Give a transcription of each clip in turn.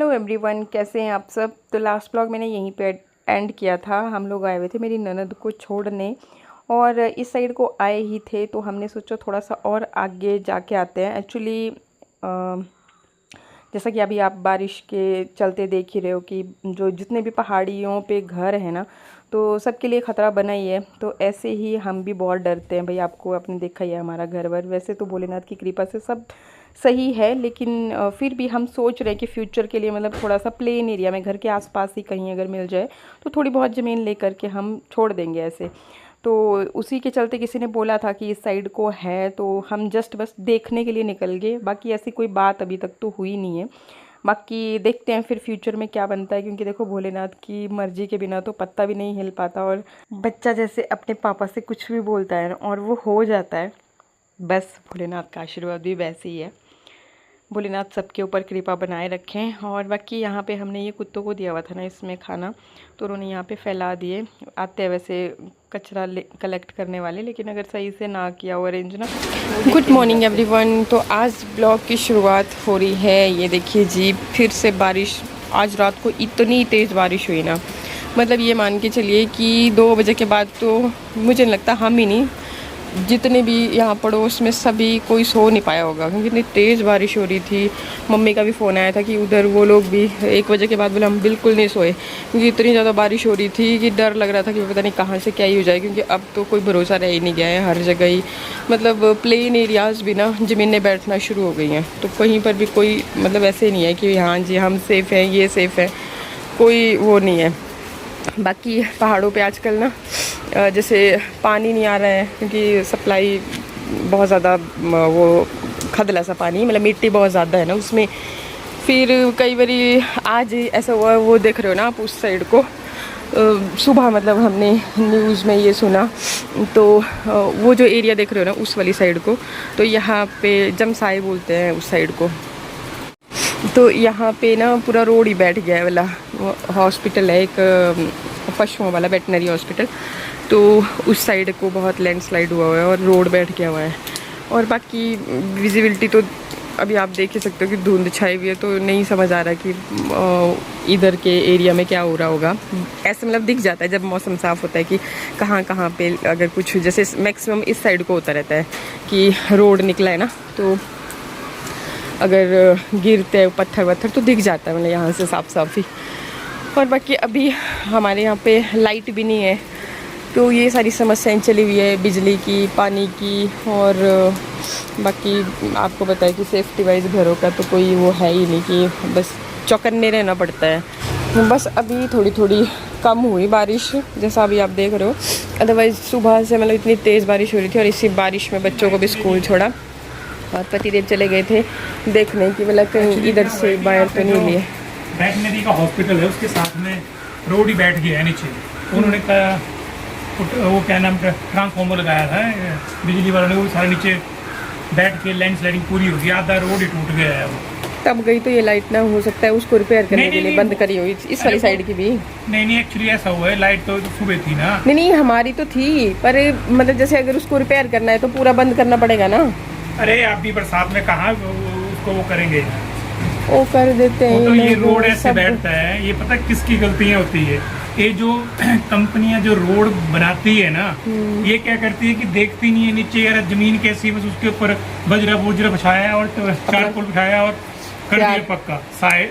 Hello everyone, कैसे हैं आप सब। तो लास्ट ब्लॉग मैंने यहीं पे एंड किया था। हम लोग आए हुए थे मेरी ननद को छोड़ने और इस साइड को आए ही थे, तो हमने सोचा थोड़ा सा और आगे जाके आते हैं। एक्चुअली जैसा कि अभी आप बारिश के चलते देख ही रहे हो कि जो जितने भी पहाड़ियों पे घर है ना, तो सबके लिए ख़तरा बना ही है। तो ऐसे ही हम भी बहुत डरते हैं भाई। आपको आपने देखा ही है हमारा घर वर। वैसे तो भोलेनाथ की कृपा से सब सही है, लेकिन फिर भी हम सोच रहे हैं कि फ्यूचर के लिए मतलब थोड़ा सा प्लेन एरिया में घर के आसपास ही कहीं अगर मिल जाए तो थोड़ी बहुत ज़मीन लेकर के हम छोड़ देंगे ऐसे। तो उसी के चलते किसी ने बोला था कि इस साइड को है, तो हम जस्ट बस देखने के लिए निकल गए। बाकी ऐसी कोई बात अभी तक तो हुई नहीं है। बाकी देखते हैं फिर फ्यूचर में क्या बनता है, क्योंकि देखो भोलेनाथ की मर्ज़ी के बिना तो पत्ता भी नहीं हिल पाता। और बच्चा जैसे अपने पापा से कुछ भी बोलता है और वो हो जाता है, बस भोलेनाथ का आशीर्वाद भी वैसे ही है। भोलेनाथ सबके ऊपर कृपा बनाए रखें। और बाकी यहाँ पे हमने ये कुत्तों को दिया हुआ था ना इसमें खाना, तो उन्होंने यहाँ पे फैला दिए। आते हैं वैसे कचरा कलेक्ट करने वाले, लेकिन अगर सही से ना किया हो अरेंज ना। Good morning everyone. तो आज ब्लॉग की शुरुआत हो रही है। ये देखिए जी, फिर से बारिश। आज रात को इतनी तेज़ बारिश हुई ना, मतलब ये मान के चलिए कि 2 बजे के बाद तो मुझे नहीं लगता हम ही नहीं, जितने भी यहाँ पड़ोस में सभी कोई सो नहीं पाया होगा, क्योंकि इतनी तेज़ बारिश हो रही थी। मम्मी का भी फ़ोन आया था कि उधर वो लोग भी 1 बजे के बाद बोले हम बिल्कुल नहीं सोए, क्योंकि इतनी ज़्यादा बारिश हो रही थी कि डर लग रहा था कि पता नहीं कहाँ से क्या ही हो जाए। क्योंकि अब तो कोई भरोसा रह ही नहीं गया है, हर जगह ही मतलब प्लेन एरियाज़ भी ना ज़मीनें बैठना शुरू हो गई हैं। तो कहीं पर भी कोई मतलब ऐसे नहीं है कि हाँ जी हम सेफ़ हैं, ये सेफ़ है, कोई वो नहीं है। बाकी पहाड़ों पे आजकल ना जैसे पानी नहीं आ रहा है, क्योंकि सप्लाई बहुत ज़्यादा वो खदला सा पानी, मतलब मिट्टी बहुत ज़्यादा है ना उसमें। फिर कई बारी आज ऐसा हुआ, वो देख रहे हो ना आप उस साइड को, सुबह मतलब हमने न्यूज़ में ये सुना, तो वो जो एरिया देख रहे हो ना उस वाली साइड को, तो यहाँ पे जमसाई बोलते हैं उस साइड को। तो यहाँ पे ना पूरा रोड ही बैठ गया है वाला। हॉस्पिटल है एक पशुओं वाला, वेटनरी हॉस्पिटल, तो उस साइड को बहुत लैंडस्लाइड हुआ है और रोड बैठ गया हुआ है। और बाकी विजिबिलिटी तो अभी आप देख ही सकते हो कि धुंध छाई हुई है, तो नहीं समझ आ रहा कि इधर के एरिया में क्या हो रहा होगा। ऐसे मतलब दिख जाता है जब मौसम साफ़ होता है कि कहाँ कहाँ पे अगर कुछ, जैसे मैक्सिमम इस साइड को होता रहता है कि रोड निकला है ना, तो अगर गिरते हैं पत्थर वत्थर तो दिख जाता है मतलब यहाँ से साफ साफ ही। और बाकी अभी हमारे यहाँ पे लाइट भी नहीं है, तो ये सारी समस्याएं चली हुई है, बिजली की, पानी की। और बाकी आपको पता है कि सेफ्टी वाइज घरों का तो कोई वो है ही नहीं, कि बस चौकन्ने रहना पड़ता है। बस अभी थोड़ी थोड़ी कम हुई बारिश, जैसा अभी आप देख रहे हो। अदरवाइज़ सुबह से मतलब इतनी तेज़ बारिश हो रही थी, और इसी बारिश में बच्चों को भी स्कूल छोड़ा और पतिदेव चले गए थे देखने की मतलब कहीं इधर से बाहर तो नहीं लिए। वेटनरी का हॉस्पिटल है, उसके साथ में रोड ही बैठ गया है नीचे। उन्होंने कहा वो क्या नाम का ट्रांसफॉर्मर लगाया था बिजली वालों ने, वो सारे नीचे बैठ के लैंडस्लाइडिंग पूरी हो गई, आधा रोड ही टूट गया है वो। तब गई तो ये लाइट ना, हो सकता है उसको रिपेयर करने के लिए बंद करी हुई इस वाली साइड की भी। नहीं एक्चुअली ऐसा हुआ है, लाइट तो सुबह थी ना। नहीं हमारी तो थी, पर मतलब जैसे अगर उसको रिपेयर करना है तो पूरा बंद करना पड़ेगा ना। अरे आप भी बरसात में कहाँ उसको वो करेंगे, वो कर देते हैं। तो ये रोड ऐसे बैठता है, ये पता किसकी गलतियाँ होती है। ये जो कंपनियां जो रोड बनाती है ना, ये क्या करती है कि देखती नहीं है नीचे यार जमीन कैसी है, बस उसके ऊपर बजरा बिछाया और चारकोल बिछाया और कर दिया पक्का।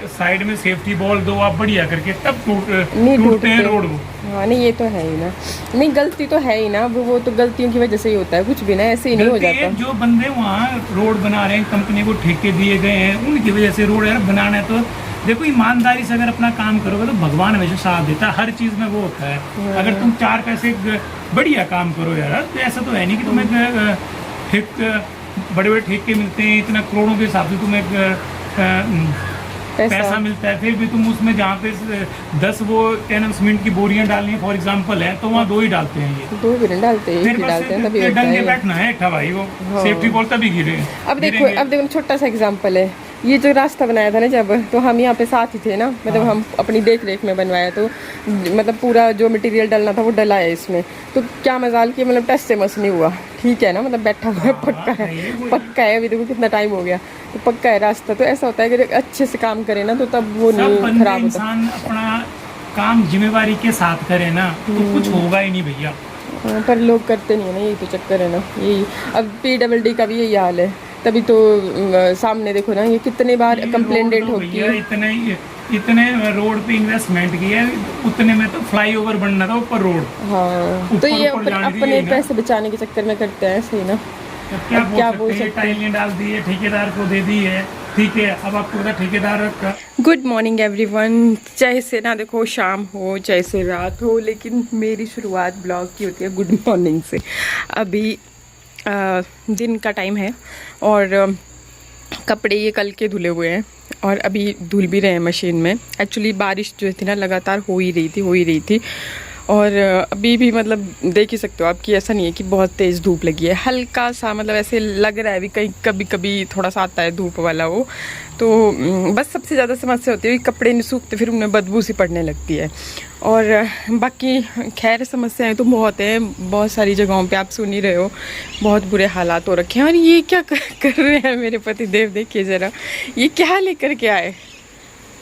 साइड में सेफ्टी बॉल दो आप बढ़िया करके, तब टूटते हैं रोड वो। हाँ नहीं ये तो है ही ना, नहीं गलती तो है ही ना, वो तो गलतियों की वजह से ही होता है, कुछ भी ना ऐसे ही नहीं हो जाता। जो बंदे वहाँ रोड बना रहे हैं, कंपनी को ठेके दिए गए हैं, उनकी वजह से रोड यार बनाना है। तो देखो ईमानदारी से अगर अपना काम करोगे तो भगवान हमेशा साथ देता है, हर चीज़ में वो होता है। अगर तुम 4 पैसे बढ़िया काम करो यार, तो ऐसा तो है नहीं कि तुम्हें ठीक बड़े बड़े ठेके मिलते हैं, इतना करोड़ों के हिसाब से तुम्हें पैसा मिलता है, फिर भी तुम उसमें जहाँ पे 10 वो सीमेंट की बोरियां डालनी है फॉर एग्जांपल है, तो वहाँ 2 ही डालते हैं, ये 2 भी नहीं डालते, एक ही डालते हैं, तभी डंगे बैठना है भाई, वो सेफ्टी बॉल तभी गिरे। अब देखो छोटा सा एग्जांपल है, ये जो रास्ता बनाया था ना जब, तो हम यहाँ पे साथ ही थे ना, मतलब हम अपनी देख रेख में बनवाया, तो मतलब पूरा जो मटेरियल डलना था वो डला है इसमें। तो क्या मजाल कि मतलब टच से मस नहीं हुआ, ठीक है ना, मतलब बैठा हुआ है, पक्का है। अभी देखो कितना टाइम हो गया, तो पक्का है रास्ता। तो ऐसा होता है कि अच्छे से काम करे ना तो तब वो नहीं खराब होता। इंसान अपना काम जिम्मेवारी के साथ करे ना तो कुछ होगा ही नहीं भैया। पर लोग करते नहीं है ना, यही तो चक्कर है ना, यही। अब PWD का भी यही हाल है, तभी तो सामने देखो ना, ये कितने बार कंप्लेंट डेट होती है। इतने रोड पे इन्वेस्टमेंट किया, उतने में तो फ्लाईओवर बनना था ऊपर रोड। हाँ, तो ये अपने पैसे बचाने के चक्कर में करते हैं, सही ना। क्या बोल सकते हैं, टाइलें डाल दी है, ठेकेदार को दे दी है, ठीक है, अब आपको पता ठेकेदार का। Good morning everyone. चाहे से ना देखो शाम हो चाहे से रात हो, लेकिन मेरी शुरुआत ब्लॉग की होती है गुड मॉर्निंग से। अभी दिन का टाइम है और कपड़े ये कल के धुले हुए हैं और अभी धुल भी रहे हैं मशीन में। एक्चुअली बारिश जो थी ना लगातार हो ही रही थी और अभी भी मतलब देख ही सकते हो आप कि ऐसा नहीं है कि बहुत तेज़ धूप लगी है, हल्का सा मतलब ऐसे लग रहा है। अभी कहीं कभी कभी थोड़ा सा आता है धूप वाला वो, तो बस सबसे ज़्यादा समस्या होती है कपड़े नहीं सूखते, फिर उनमें बदबू सी पड़ने लगती है। और बाकी खैर समस्याएं तो बहुत हैं, बहुत सारी जगहों पे आप सुन ही रहे हो, बहुत बुरे हालात हो रखे हैं। और ये क्या कर रहे हैं मेरे पति देव, देखिए ज़रा ये क्या लेकर के आए।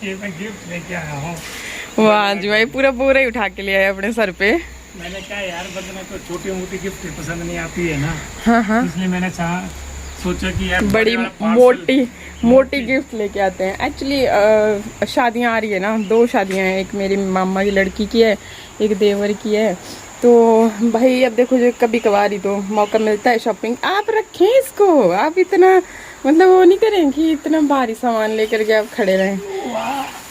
ये मैं गिफ्ट लेके आया हूँ। वाह जी भाई, पूरा बोरा ही उठा के ले आए अपने सर पे। मैंने कहा यार बंदे को छोटी मोटी गिफ्ट पसंद नहीं आती है ना। हाँ, इसलिए मैंने सोचा कि यार बड़ी मोटी गिफ्ट लेके आते हैं। एक्चुअली शादियां आ रही है ना, 2 शादियां हैं, एक मेरी मामा की लड़की की है, एक देवर की है। तो भाई अब देखो जो कभी कभार ही तो मौका मिलता है शॉपिंग। आप रखें इसको, आप इतना मतलब वो नहीं करें कि इतना भारी सामान लेकर के आप खड़े रहें।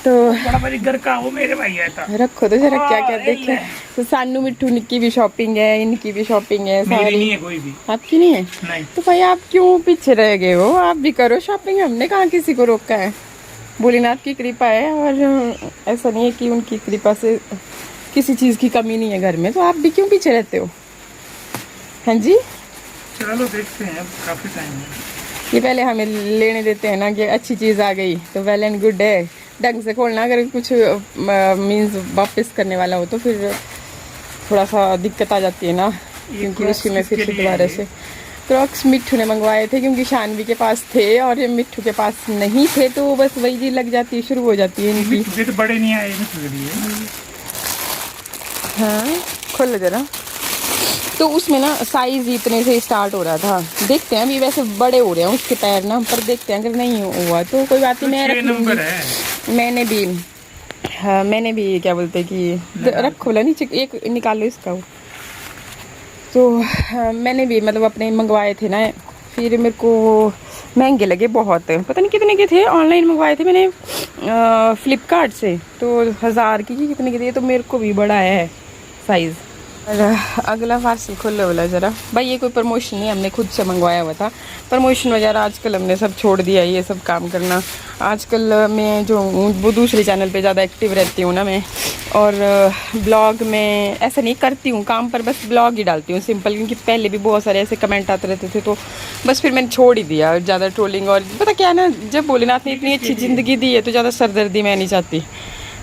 तो बड़ा बड़ी घर का वो मेरे भाई है था। रखो तो जरा क्या क्या देखें। तो सानू मिट्टू की भी शॉपिंग है, इनकी भी शॉपिंग है, सारी नहीं है कोई भी। आपकी नहीं है? नहीं। तो भाई आप क्यों पीछे रह गए हो, आप भी करो शॉपिंग, हमने कहाँ किसी को रोका है। भोलेनाथ की कृपा है और ऐसा नहीं है कि उनकी कृपा से किसी चीज़ की कमी नहीं है घर में, तो आप भी क्यों पीछे रहते हो। हाँ जी, चलो देखते हैं, काफ़ी टाइम है। ये पहले हमें लेने देते हैं ना कि अच्छी चीज़ आ गई तो वेल एंड गुड है, ढंग से खोलना। अगर कुछ मीन्स वापस करने वाला हो तो फिर थोड़ा सा दिक्कत आ जाती है ना, क्योंकि उसकी मैं फिर दोबारा से क्रॉक्स मिट्ठू ने मंगवाए थे, क्योंकि शानवी के पास थे और ये मिट्ठू के पास नहीं थे, तो बस वही जी लग जाती है, शुरू हो जाती है इनकी। तो बड़े नहीं आए। हाँ खोल जरा। तो उसमें ना साइज इतने से स्टार्ट हो रहा था, देखते हैं अभी वैसे बड़े हो रहे हैं उसके पैर ना, पर देखते हैं अगर नहीं हुआ तो कोई बात नहीं, मैं रख लूँगी। मैंने भी क्या बोलते कि रखो ला नीचे, एक निकाल लो इसका। तो मैंने भी मतलब अपने मंगवाए थे ना, फिर मेरे को महंगे लगे बहुत, पता नहीं कितने के थे। ऑनलाइन मंगवाए थे मैंने फ्लिपकार्ट से, तो 1000 की कितने के थे, तो मेरे को भी बड़ा है साइज़। अगला पार्सल खोलो वाला ज़रा भाई, ये कोई प्रमोशन नहीं, हमने खुद से मंगवाया हुआ था। प्रमोशन वगैरह आजकल हमने सब छोड़ दिया है, ये सब काम करना। आजकल मैं जो हूँ वो दूसरे चैनल पे ज़्यादा एक्टिव रहती हूँ ना मैं, और ब्लॉग में ऐसा नहीं करती हूँ काम पर, बस ब्लॉग ही डालती हूँ सिंपल, क्योंकि पहले भी बहुत सारे ऐसे कमेंट आते रहते थे, तो बस फिर मैंने छोड़ ही दिया ज़्यादा ट्रोलिंग। और पता क्या है ना, जब भोलेनाथ ने इतनी अच्छी ज़िंदगी दी है तो ज़्यादा सरदर्दी मैं नहीं चाहती,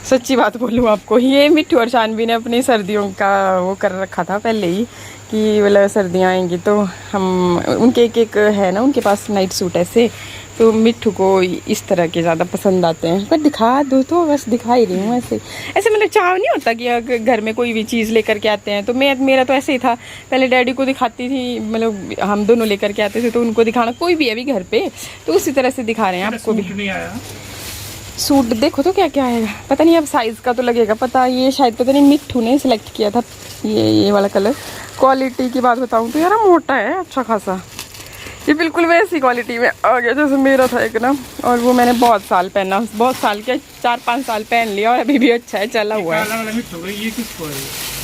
सच्ची बात बोलूँ आपको। ये मिट्टू और शानवी ने अपनी सर्दियों का वो कर रखा था पहले ही कि मतलब सर्दियाँ आएंगी तो हम उनके एक है ना उनके पास नाइट सूट ऐसे, तो मिट्टू को इस तरह के ज़्यादा पसंद आते हैं। पर दिखा दो तो बस दिखा ही रही हूँ ऐसे मतलब चाव नहीं होता कि अगर घर में कोई भी चीज़ लेकर के आते हैं तो मेरा तो ऐसे ही था, पहले डैडी को दिखाती थी, मतलब हम दोनों लेकर के आते थे तो उनको दिखाना, कोई भी अभी घर पे तो उसी तरह से दिखा रहे हैं आपको भी। सूट देखो तो क्या क्या है, पता नहीं अब साइज़ का तो लगेगा पता, ये शायद पता नहीं मिट्ठू ने सिलेक्ट किया था ये वाला कलर। क्वालिटी की बात बताऊँ तो यार मोटा है अच्छा खासा, ये बिल्कुल वैसी क्वालिटी में आ गया जैसे मेरा था एक ना, और वो मैंने बहुत साल पहना, बहुत साल क्या 4-5 साल पहन लिया और अभी भी अच्छा है, चला हुआ है।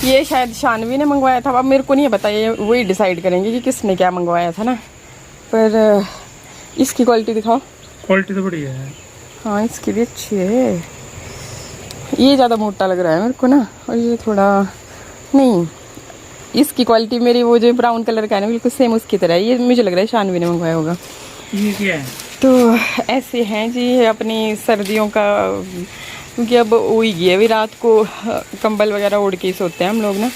ये शायद शानवी ने मंगवाया था, अब मेरे को नहीं पता, ये वही डिसाइड करेंगे कि किसने क्या मंगवाया था ना। पर इसकी क्वालिटी दिखाओ। क्वालिटी तो बढ़िया है, हाँ इसकी भी अच्छी है। ये ज़्यादा मोटा लग रहा है मेरे को ना, और ये थोड़ा नहीं, इसकी क्वालिटी मेरी वो जो ब्राउन कलर का है ना बिल्कुल सेम उसकी तरह है। ये मुझे लग रहा है शानवी ने मंगवाया होगा। ये क्या है? तो ऐसे हैं जी अपनी सर्दियों का, क्योंकि अब हो ही गया, अभी रात को कंबल वगैरह ओढ़ के ही सोते हैं हम लोग ना,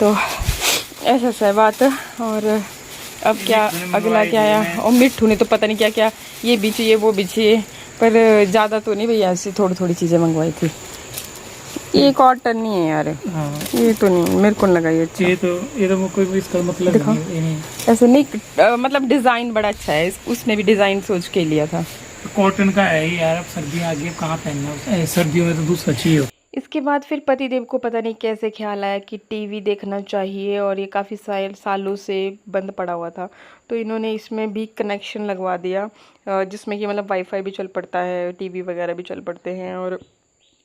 तो ऐसा सा है बात। और अब क्या अगला क्या आया, और मिट्ठू ने तो पता नहीं क्या क्या ये बिछिए वो बिछिए, पर ज़्यादा तो नहीं भैया, ऐसी थोड़ी थोड़ी चीज़ें मंगवाई थी। ये कॉटन नहीं है यार, हाँ ये तो नहीं, मेरे को लगा ये अच्छा। ये तो कोई भी इसका मतलब दिखाओ। नहीं है, ये नहीं। ऐसे नहीं मतलब डिज़ाइन बड़ा अच्छा है, उसने भी डिज़ाइन सोच के लिया था। कॉटन का है ये यार, अब सर्दी आ गई, अब कहाँ पहनना है, सर्दियों में तो दूसरा चाहिए। इसके बाद फिर पतिदेव को पता नहीं कैसे ख्याल आया कि टीवी देखना चाहिए, और ये काफ़ी सालों से बंद पड़ा हुआ था, तो इन्होंने इसमें भी कनेक्शन लगवा दिया, जिसमें कि मतलब वाईफाई भी चल पड़ता है, टीवी वगैरह भी चल पड़ते हैं, और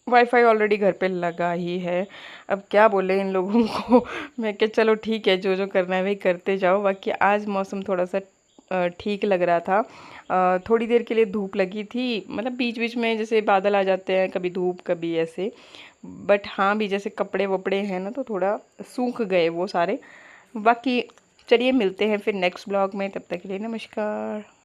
वाईफाई ऑलरेडी घर पे लगा ही है। अब क्या बोले इन लोगों को मैं क्या, चलो ठीक है, जो जो करना है वही करते जाओ। बाकी आज मौसम थोड़ा सा ठीक लग रहा था, थोड़ी देर के लिए धूप लगी थी, मतलब बीच बीच में जैसे बादल आ जाते हैं, कभी धूप कभी ऐसे, बट हाँ भी जैसे कपड़े वपड़े हैं ना तो थोड़ा सूख गए वो सारे। बाकी चलिए मिलते हैं फिर नेक्स्ट ब्लॉग में, तब तक के लिए नमस्कार।